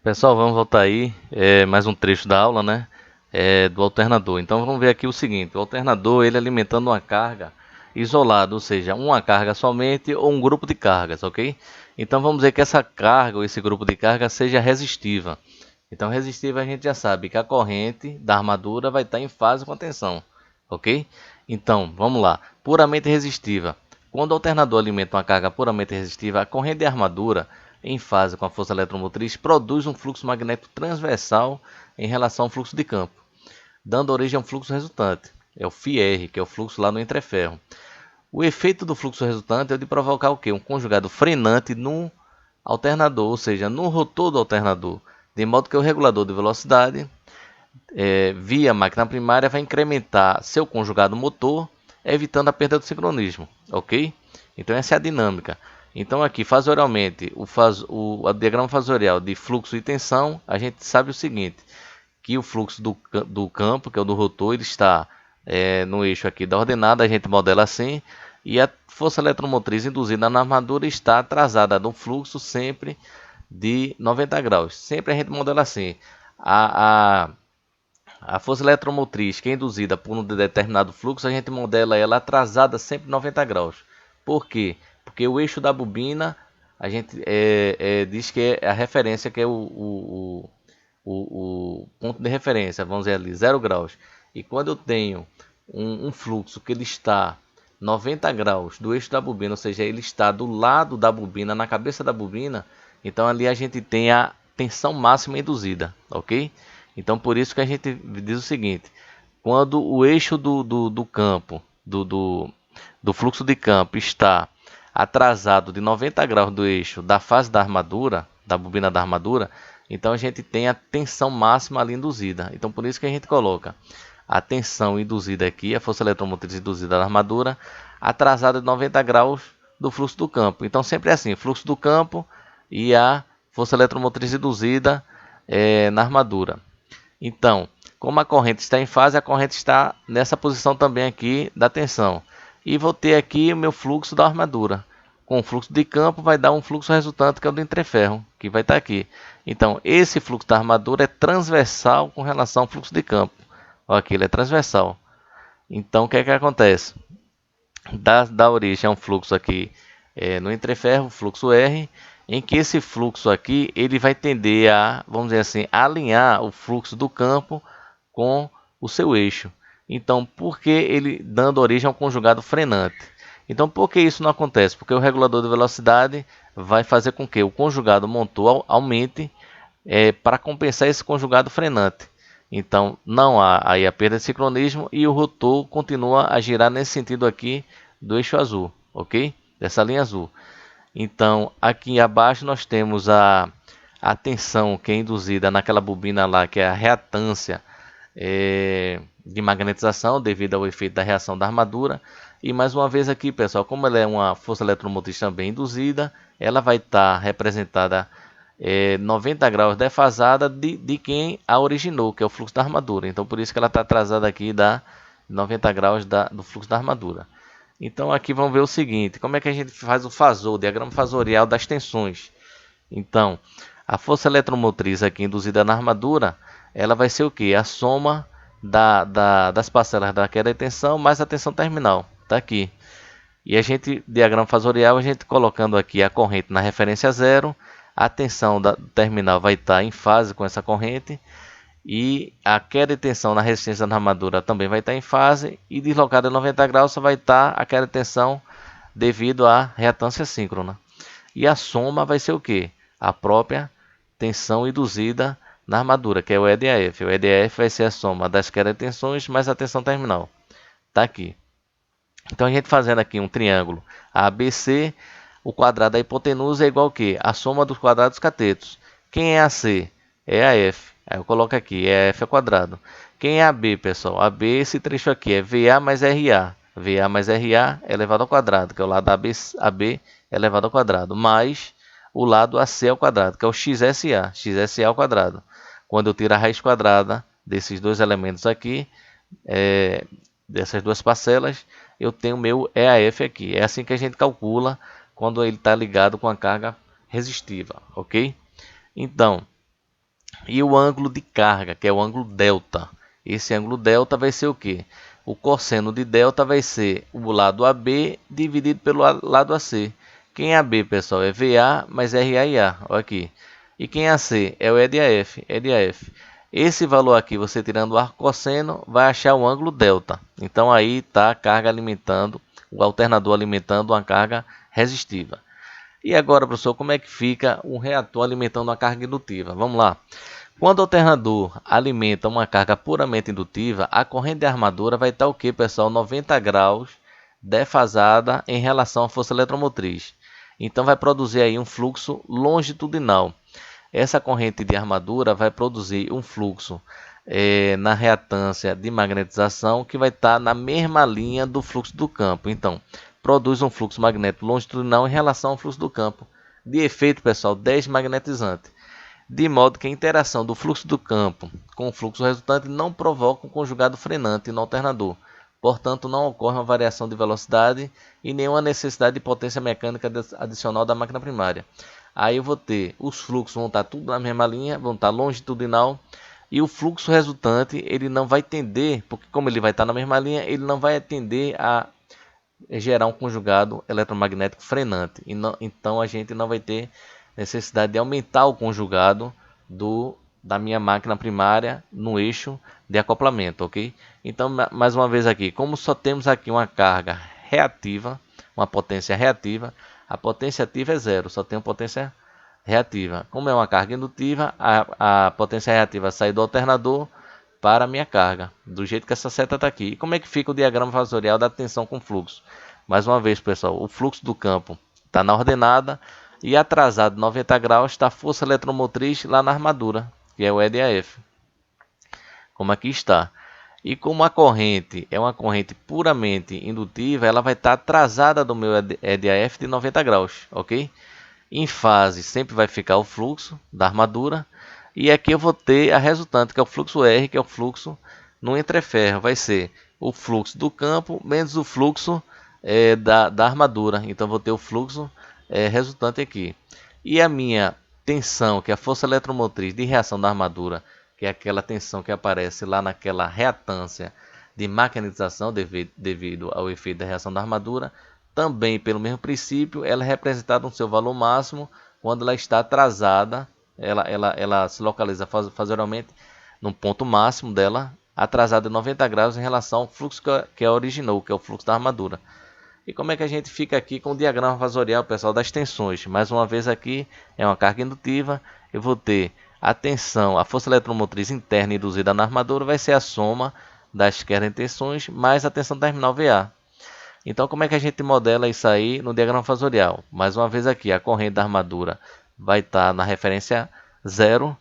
Pessoal, vamos voltar aí, mais um trecho da aula, né? Do alternador. Então vamos ver aqui o seguinte: o alternador ele alimentando uma carga isolada, ou seja, uma carga somente ou um grupo de cargas, ok? Então vamos dizer que essa carga ou esse grupo de carga seja resistiva. Então resistiva a gente já sabe que a corrente da armadura vai estar em fase com a tensão, ok? Então vamos lá, puramente resistiva. Quando o alternador alimenta uma carga puramente resistiva, a corrente de armadura em fase com a força eletromotriz produz um fluxo magnético transversal em relação ao fluxo de campo, dando origem a um fluxo resultante. É o φR, que é o fluxo lá no entreferro. O efeito do fluxo resultante é o de provocar o quê? Um conjugado frenante no alternador, ou seja, no rotor do alternador, de modo que o regulador de velocidade, via máquina primária, vai incrementar seu conjugado motor, evitando a perda do sincronismo, ok? Então essa é a dinâmica. Então aqui, fasorialmente, o diagrama fasorial de fluxo e tensão, a gente sabe o seguinte, que o fluxo do campo, que é o do rotor, ele está no eixo aqui da ordenada, a gente modela assim, e a força eletromotriz induzida na armadura está atrasada no fluxo sempre de 90 graus. Sempre a gente modela assim. A, a força eletromotriz que é induzida por um determinado fluxo, a gente modela ela atrasada sempre 90 graus. Por quê? Porque o eixo da bobina, a gente diz que é a referência, que é o ponto de referência, vamos dizer ali, 0 graus. E quando eu tenho um fluxo que ele está 90 graus do eixo da bobina, ou seja, ele está do lado da bobina, na cabeça da bobina, então ali a gente tem a tensão máxima induzida, ok? Então por isso que a gente diz o seguinte: quando o eixo do campo, do fluxo de campo está atrasado de 90 graus do eixo da fase da armadura, da bobina da armadura, então a gente tem a tensão máxima ali induzida. Então por isso que a gente coloca a tensão induzida aqui, a força eletromotriz induzida na armadura, atrasada de 90 graus do fluxo do campo. Então sempre é assim, fluxo do campo e a força eletromotriz induzida na armadura. Então, como a corrente está em fase, a corrente está nessa posição também aqui da tensão. E vou ter aqui o meu fluxo da armadura. Com o fluxo de campo vai dar um fluxo resultante, que é o do entreferro, que vai estar aqui. Então, esse fluxo da armadura é transversal com relação ao fluxo de campo. Aqui ele é transversal. Então, o que é que acontece? Dá origem a um fluxo aqui no entreferro, fluxo R, em que esse fluxo aqui ele vai tender a, vamos dizer assim, alinhar o fluxo do campo com o seu eixo. Então, por que ele dando origem ao conjugado frenante? Então, por que isso não acontece? Porque o regulador de velocidade vai fazer com que o conjugado motor aumente para compensar esse conjugado frenante. Então, não há aí a perda de sincronismo e o rotor continua a girar nesse sentido aqui do eixo azul, ok? Dessa linha azul. Então, aqui abaixo nós temos a tensão que é induzida naquela bobina lá, que é a reatância de magnetização devido ao efeito da reação da armadura. E mais uma vez aqui, pessoal, como ela é uma força eletromotriz também induzida, ela vai estar representada 90 graus defasada de quem a originou, que é o fluxo da armadura. Então, por isso que ela está atrasada aqui da 90 graus do fluxo da armadura. Então, aqui vamos ver o seguinte: como é que a gente faz o fasor, o diagrama fasorial das tensões. Então, a força eletromotriz aqui induzida na armadura, ela vai ser o que? A soma das parcelas da queda de tensão mais a tensão terminal. Está aqui. E a gente, diagrama fasorial, a gente colocando aqui a corrente na referência zero, a tensão da terminal vai estar em fase com essa corrente, e a queda de tensão na resistência da armadura também vai estar em fase, e deslocada a 90 graus só vai estar a queda de tensão devido à reatância síncrona. E a soma vai ser o que? A própria tensão induzida na armadura, que é o EDF. O EDF vai ser a soma das quedas de tensões mais a tensão terminal. Está aqui. Então a gente fazendo aqui um triângulo ABC, o quadrado da hipotenusa é igual ao quê? A soma dos quadrados dos catetos. Quem é a C? É a F. Aí eu coloco aqui, é F ao quadrado. Quem é a B, pessoal? A B, esse trecho aqui é VA mais RA. VA mais RA elevado ao quadrado, que é o lado AB elevado ao quadrado, mais o lado AC ao quadrado, que é o XSA, XSA ao quadrado. Quando eu tiro a raiz quadrada desses dois elementos aqui, dessas duas parcelas, eu tenho meu EAF aqui. É assim que a gente calcula quando ele está ligado com a carga resistiva, ok? Então, E o ângulo de carga, que é o ângulo delta. Esse ângulo delta vai ser o quê? O cosseno de delta vai ser o lado AB dividido pelo lado AC. Quem é AB, pessoal, é VA mais RAIA. Olha aqui. E quem é AC? É o E de AF. E de AF. Esse valor aqui, você tirando o arco cosseno, vai achar o ângulo delta. Então aí está a carga alimentando, o alternador alimentando uma carga resistiva. E agora, professor, como é que fica um reator alimentando uma carga indutiva? Vamos lá. Quando o alternador alimenta uma carga puramente indutiva, a corrente de armadura vai estar o que, pessoal? 90 graus defasada em relação à força eletromotriz. Então vai produzir aí um fluxo longitudinal. Essa corrente de armadura vai produzir um fluxo na reatância de magnetização que vai estar na mesma linha do fluxo do campo. Então, produz um fluxo magnético longitudinal em relação ao fluxo do campo. De efeito, pessoal, desmagnetizante. De modo que a interação do fluxo do campo com o fluxo resultante não provoca um conjugado frenante no alternador. Portanto, não ocorre uma variação de velocidade e nenhuma necessidade de potência mecânica adicional da máquina primária. Aí eu vou ter, os fluxos vão estar tudo na mesma linha, vão estar longitudinal, e o fluxo resultante ele não vai tender, porque como ele vai estar na mesma linha, ele não vai tender a gerar um conjugado eletromagnético frenante. E não, então a gente não vai ter necessidade de aumentar o conjugado da minha máquina primária no eixo de acoplamento, ok? Então, mais uma vez aqui, como só temos aqui uma carga reativa, uma potência reativa, a potência ativa é zero, só tem potência reativa. Como é uma carga indutiva, a potência reativa sai do alternador para a minha carga, do jeito que essa seta está aqui. E como é que fica o diagrama fasorial da tensão com fluxo? Mais uma vez, pessoal, o fluxo do campo está na ordenada e atrasado 90 graus está a força eletromotriz lá na armadura, que é o E de AF, como aqui está. E como a corrente é uma corrente puramente indutiva, ela vai estar atrasada do meu E de AF de 90 graus, ok? Em fase sempre vai ficar o fluxo da armadura. E aqui eu vou ter a resultante, que é o fluxo R, que é o fluxo no entreferro. Vai ser o fluxo do campo menos o fluxo da armadura. Então eu vou ter o fluxo resultante aqui. E a minha tensão, que é a força eletromotriz de reação da armadura, que é aquela tensão que aparece lá naquela reatância de magnetização devido ao efeito da reação da armadura, também pelo mesmo princípio, ela é representada no seu valor máximo quando ela está atrasada, ela se localiza fasorialmente no ponto máximo dela, atrasada de 90 graus em relação ao fluxo que a originou, que é o fluxo da armadura. E como é que a gente fica aqui com o diagrama fasorial, pessoal, das tensões? Mais uma vez aqui é uma carga indutiva, eu vou ter a tensão, a força eletromotriz interna induzida na armadura vai ser a soma das quedas em tensões mais a tensão terminal VA. Então, como é que a gente modela isso aí no diagrama fasorial? Mais uma vez aqui, a corrente da armadura vai estar na referência zero.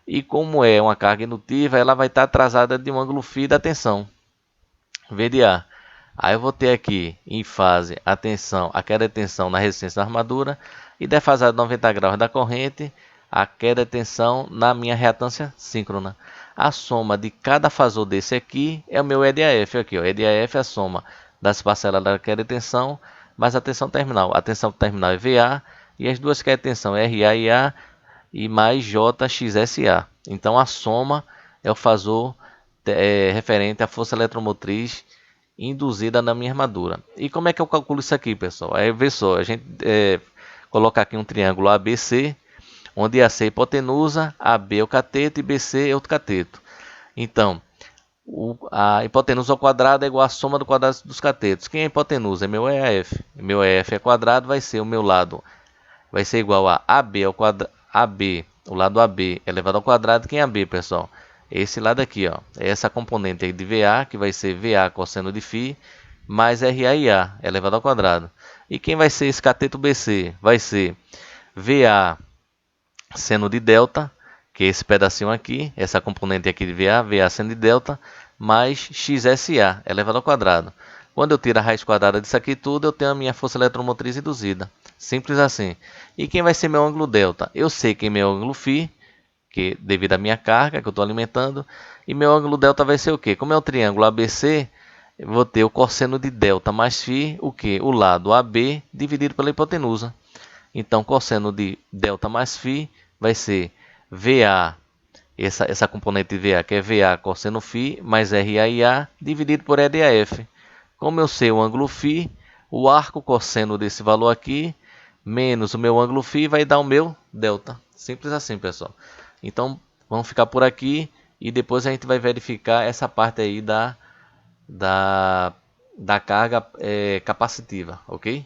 E como é uma carga indutiva, ela vai estar atrasada de um ângulo φ da tensão, V de A. Aí eu vou ter aqui, em fase, a tensão, a queda de tensão na resistência da armadura. E defasado 90 graus da corrente, a queda de tensão na minha reatância síncrona. A soma de cada fasor desse aqui é o meu E de AF. Aqui, ó. E de AF é a soma das parcelas da queda de tensão mais a tensão terminal. A tensão terminal é VA e as duas quedas de tensão é RA e A e mais JXSA. Então a soma é o fasor referente à força eletromotriz induzida na minha armadura. E como é que eu calculo isso aqui, pessoal? Aí vê só, a gente coloca aqui um triângulo ABC, onde AC é a hipotenusa, AB é o cateto e BC é outro cateto. Então, a hipotenusa ao quadrado é igual à soma do quadrado dos catetos. Quem é a hipotenusa? É meu EF. Meu EF é quadrado, vai ser o meu lado, vai ser igual a AB ao quadrado, AB, o lado AB elevado ao quadrado. Quem é AB, pessoal? Esse lado aqui, ó, é essa componente aí de VA, que vai ser VA cosseno de φ, mais RAIA elevado ao quadrado. E quem vai ser esse cateto BC? Vai ser VA seno de delta, que é esse pedacinho aqui, essa componente aqui de VA, VA seno de delta, mais XSA elevado ao quadrado. Quando eu tiro a raiz quadrada disso aqui tudo, eu tenho a minha força eletromotriz induzida. Simples assim. E quem vai ser meu ângulo delta? Eu sei que é meu ângulo φ, que devido à minha carga que eu estou alimentando, e meu ângulo delta vai ser o quê? Como é um triângulo ABC, eu vou ter o cosseno de delta mais φ, o quê? O lado AB dividido pela hipotenusa. Então, cosseno de delta mais φ vai ser VA essa componente de VA, que é VA cosseno φ mais RAIA dividido por EDAF. Como eu sei o ângulo φ, o arco cosseno desse valor aqui, menos o meu ângulo φ, vai dar o meu delta. Simples assim, pessoal. Então, vamos ficar por aqui e depois a gente vai verificar essa parte aí da carga capacitiva, ok?